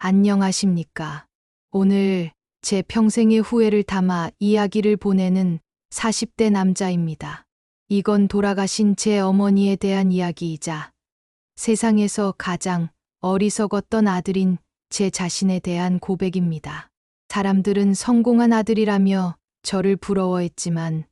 안녕하십니까. 오늘 제 평생의 후회를 담아 이야기를 보내는 40대 남자입니다. 이건 돌아가신 제 어머니에 대한 이야기이자 세상에서 가장 어리석었던 아들인 제 자신에 대한 고백입니다. 사람들은 성공한 아들이라며 저를 부러워했지만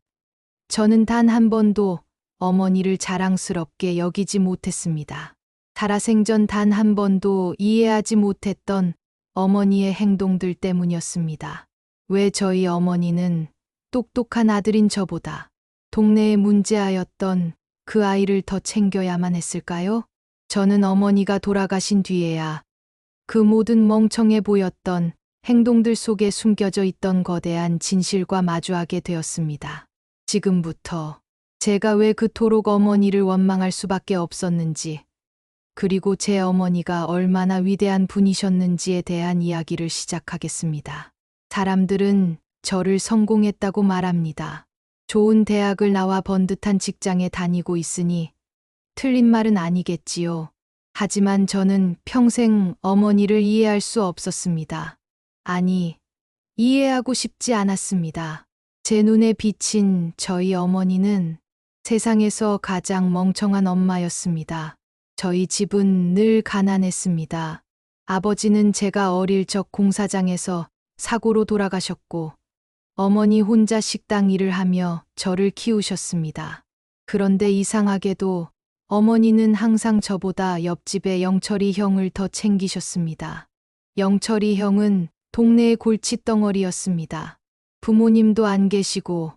저는 단 한 번도 어머니를 자랑스럽게 여기지 못했습니다. 살아생전 단 한 번도 이해하지 못했던 어머니의 행동들 때문이었습니다. 왜 저희 어머니는 똑똑한 아들인 저보다 동네의 문제아였던 그 아이를 더 챙겨야만 했을까요? 저는 어머니가 돌아가신 뒤에야 그 모든 멍청해 보였던 행동들 속에 숨겨져 있던 거대한 진실과 마주하게 되었습니다. 지금부터 제가 왜 그토록 어머니를 원망할 수밖에 없었는지, 그리고 제 어머니가 얼마나 위대한 분이셨는지에 대한 이야기를 시작하겠습니다. 사람들은 저를 성공했다고 말합니다. 좋은 대학을 나와 번듯한 직장에 다니고 있으니 틀린 말은 아니겠지요. 하지만 저는 평생 어머니를 이해할 수 없었습니다. 아니, 이해하고 싶지 않았습니다. 제 눈에 비친 저희 어머니는 세상에서 가장 멍청한 엄마였습니다. 저희 집은 늘 가난했습니다. 아버지는 제가 어릴 적 공사장에서 사고로 돌아가셨고, 어머니 혼자 식당 일을 하며 저를 키우셨습니다. 그런데 이상하게도 어머니는 항상 저보다 옆집의 영철이 형을 더 챙기셨습니다. 영철이 형은 동네의 골칫덩어리였습니다. 부모님도 안 계시고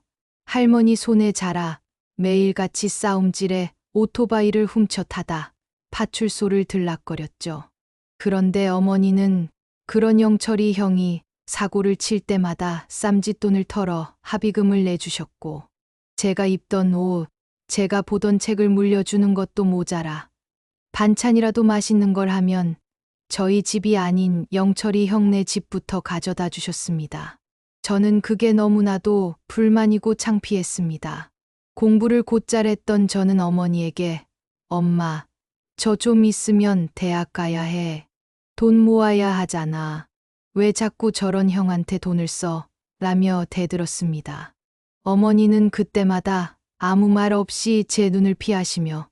할머니 손에 자라 매일같이 싸움질에 오토바이를 훔쳐 타다 파출소를 들락거렸죠. 그런데 어머니는 그런 영철이 형이 사고를 칠 때마다 쌈짓돈을 털어 합의금을 내주셨고, 제가 입던 옷, 제가 보던 책을 물려주는 것도 모자라 반찬이라도 맛있는 걸 하면 저희 집이 아닌 영철이 형네 집부터 가져다 주셨습니다. 저는 그게 너무나도 불만이고 창피했습니다. 공부를 곧잘 했던 저는 어머니에게 엄마, 저 좀 있으면 대학 가야 해. 돈 모아야 하잖아. 왜 자꾸 저런 형한테 돈을 써? 라며 대들었습니다. 어머니는 그때마다 아무 말 없이 제 눈을 피하시며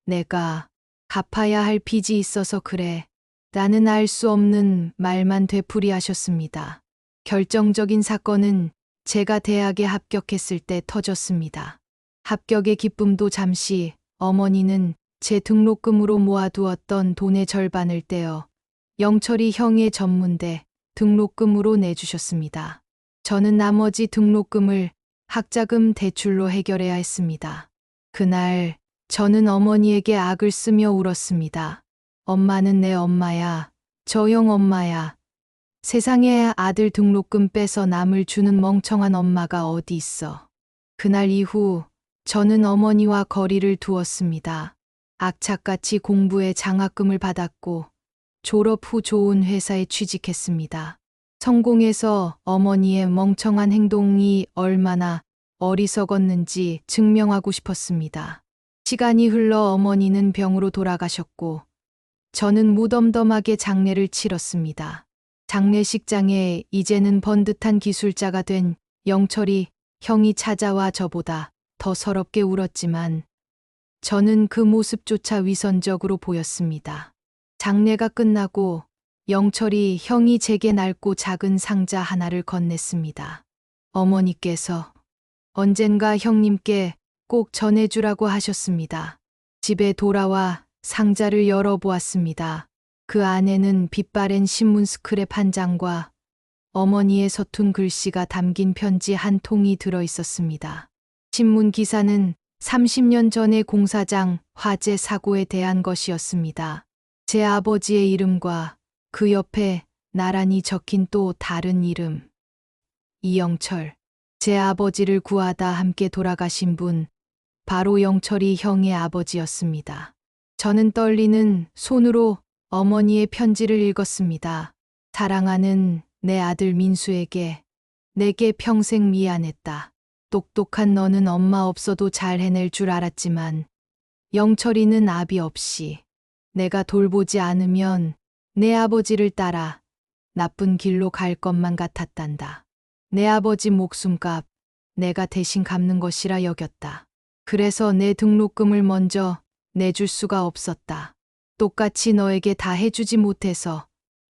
내가 갚아야 할 빚이 있어서 그래. 라는 알 수 없는 말만 되풀이하셨습니다. 결정적인 사건은 제가 대학에 합격했을 때 터졌습니다. 합격의 기쁨도 잠시, 어머니는 제 등록금으로 모아두었던 돈의 절반을 떼어 영철이 형의 전문대 등록금으로 내주셨습니다. 저는 나머지 등록금을 학자금 대출로 해결해야 했습니다. 그날 저는 어머니에게 악을 쓰며 울었습니다. 엄마는 내 엄마야. 저 형 엄마야. 세상에 아들 등록금 빼서 남을 주는 멍청한 엄마가 어디 있어. 그날 이후 저는 어머니와 거리를 두었습니다. 악착같이 공부에 장학금을 받았고 졸업 후 좋은 회사에 취직했습니다. 성공해서 어머니의 멍청한 행동이 얼마나 어리석었는지 증명하고 싶었습니다. 시간이 흘러 어머니는 병으로 돌아가셨고 저는 무덤덤하게 장례를 치렀습니다. 장례식장에 이제는 번듯한 기술자가 된 영철이 형이 찾아와 저보다 더 서럽게 울었지만 저는 그 모습조차 위선적으로 보였습니다. 장례가 끝나고 영철이 형이 제게 낡고 작은 상자 하나를 건넸습니다. 어머니께서 언젠가 형님께 꼭 전해주라고 하셨습니다. 집에 돌아와 상자를 열어보았습니다. 그 안에는 빛바랜 신문 스크랩 한 장과 어머니의 서툰 글씨가 담긴 편지 한 통이 들어 있었습니다. 신문 기사는 30년 전의 공사장 화재 사고에 대한 것이었습니다. 제 아버지의 이름과 그 옆에 나란히 적힌 또 다른 이름. 이영철. 제 아버지를 구하다 함께 돌아가신 분, 바로 영철이 형의 아버지였습니다. 저는 떨리는 손으로 어머니의 편지를 읽었습니다. 사랑하는 내 아들 민수에게 내게 평생 미안했다. 똑똑한 너는 엄마 없어도 잘 해낼 줄 알았지만 영철이는 아비 없이 내가 돌보지 않으면 내 아버지를 따라 나쁜 길로 갈 것만 같았단다. 내 아버지 목숨값 내가 대신 갚는 것이라 여겼다. 그래서 내 등록금을 먼저 내줄 수가 없었다. 똑같이 너에게 다 해주지 못해서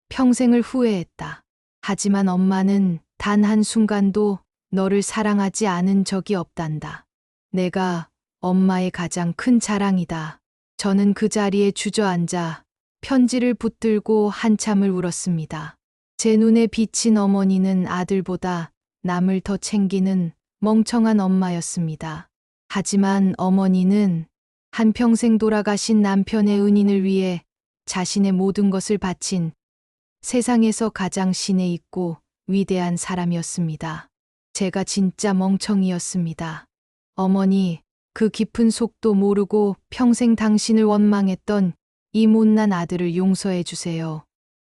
평생을 후회했다. 하지만 엄마는 단 한순간도 너를 사랑하지 않은 적이 없단다. 내가 엄마의 가장 큰 자랑이다. 저는 그 자리에 주저앉아 편지를 붙들고 한참을 울었습니다. 제 눈에 비친 어머니는 아들보다 남을 더 챙기는 멍청한 엄마였습니다. 하지만 어머니는 한평생 돌아가신 남편의 은인을 위해 자신의 모든 것을 바친 세상에서 가장 신에 있고 위대한 사람이었습니다. 제가 진짜 멍청이였습니다. 어머니, 그 깊은 속도 모르고 평생 당신을 원망했던 이 못난 아들을 용서해 주세요.